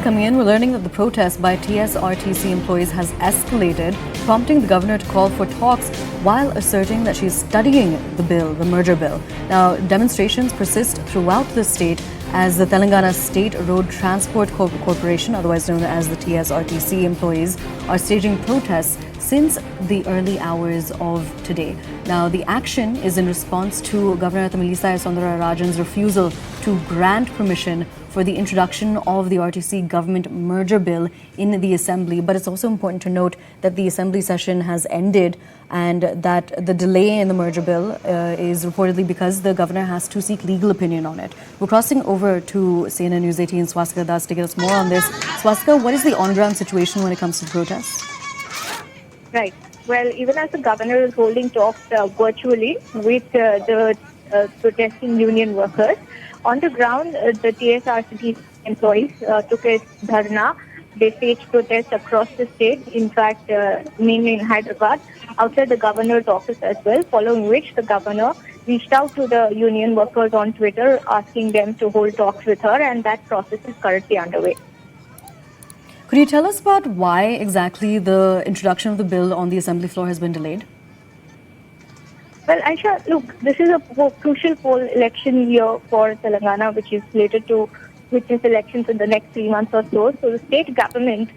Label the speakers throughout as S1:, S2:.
S1: coming in, we're learning that the protest by TSRTC employees has escalated, prompting the governor to call for talks while asserting that she's studying the bill, the merger bill. Now, demonstrations persist throughout the state as the Telangana State Road Transport Corporation, otherwise known as the TSRTC employees, are staging protests since the early hours of today. Now, the action is in response to Governor Tamilisai Soundararajan's refusal to grant permission for the introduction of the RTC government merger bill in the assembly. But it's also important to note that the assembly session has ended and that the delay in the merger bill is reportedly because the governor has to seek legal opinion on it. We're crossing over to CNN News 18 Swastika Das to get us more on this. Swastika, what is the on-ground situation when it comes to protests?
S2: Right. Well, even as the governor is holding talks virtually with the protesting union workers, on the ground, the TSRTC employees took a dharna. They staged protests across the state, in fact, mainly in Hyderabad, outside the governor's office as well, following which the governor reached out to the union workers on Twitter, asking them to hold talks with her, and that process is currently underway.
S1: Could you tell us about why exactly the introduction of the bill on the assembly floor has been delayed?
S2: Well, Aisha, look, this is a crucial poll election year for Telangana, which is slated to witness elections in the next 3 months or so. So the state government,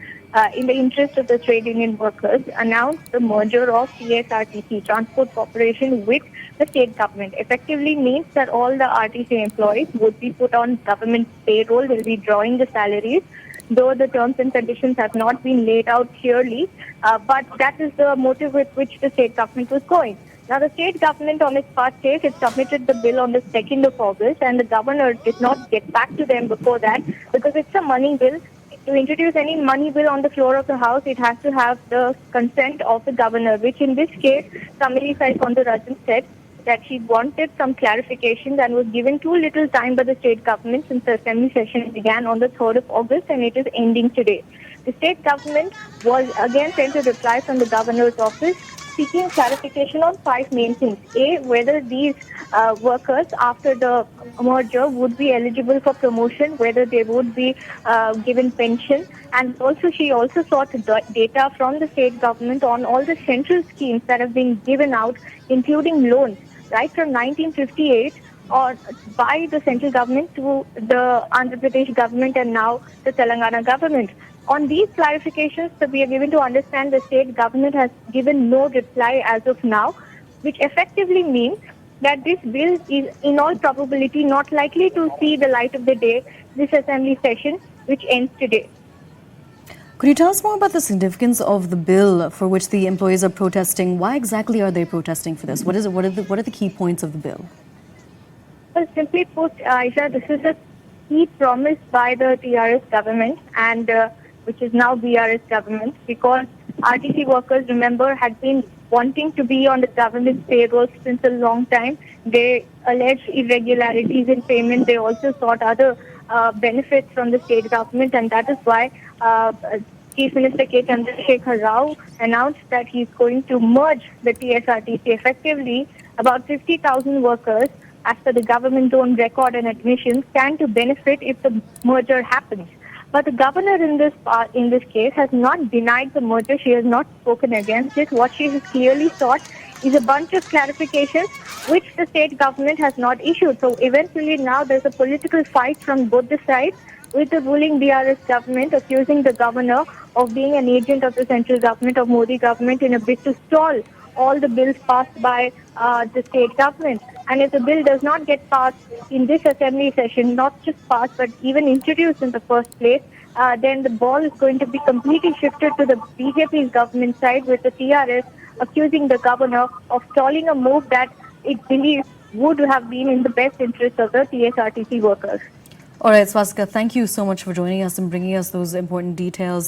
S2: in the interest of the trade union workers, announced the merger of TSRTC, Transport Corporation, with the state government. Effectively means that all the RTC employees would be put on government payroll, will be drawing the salaries, though the terms and conditions have not been laid out clearly. But that is the motive with which the state government was going. Now, the state government on its part says it submitted the bill on the 2nd of August, and the governor did not get back to them before that because it's a money bill. To introduce any money bill on the floor of the House, it has to have the consent of the governor, which in this case, Tamilisai Soundararajan said that she wanted some clarifications and was given too little time by the state government since the assembly session began on the 3rd of August and it is ending today. The state government was again sent a reply from the governor's office seeking clarification on 5 main things. A, whether these workers after the merger would be eligible for promotion, whether they would be given pension, and also she also sought data from the state government on all the central schemes that have been given out, including loans, right from 1958 or by the central government to the Andhra Pradesh government and now the Telangana government. On these clarifications that we are given to understand, the state government has given no reply as of now, which effectively means that this bill is in all probability not likely to see the light of the day this assembly session, which ends today.
S1: Could you tell us more about the significance of the bill for which the employees are protesting? Why exactly are they protesting for this? What is it? What are the key points of the bill?
S2: Well, simply put, Aisha, this is a key promise by the TRS government and which is now BRS government, because RTC workers, remember, had been wanting to be on the government payroll since a long time. They alleged irregularities in payment. They also sought other benefits from the state government, and that is why Chief Minister K. Chandrasekhar Rao announced that he's going to merge the TSRTC. Effectively, about 50,000 workers, as per the government's own record and admissions, stand to benefit if the merger happens. But the governor in this case has not denied the merger. She has not spoken against it. What she has clearly sought is a bunch of clarifications which the state government has not issued. So eventually now there's a political fight from both the sides, with the ruling BRS government accusing the governor of being an agent of the central government, of Modi government, in a bid to stall all the bills passed by the state government. And if the bill does not get passed in this assembly session, not just passed but even introduced in the first place, then the ball is going to be completely shifted to the BJP's government side, with the TRS accusing the governor of stalling a move that it believes would have been in the best interest of the TSRTC workers.
S1: All right, Swastika, thank you so much for joining us and bringing us those important details.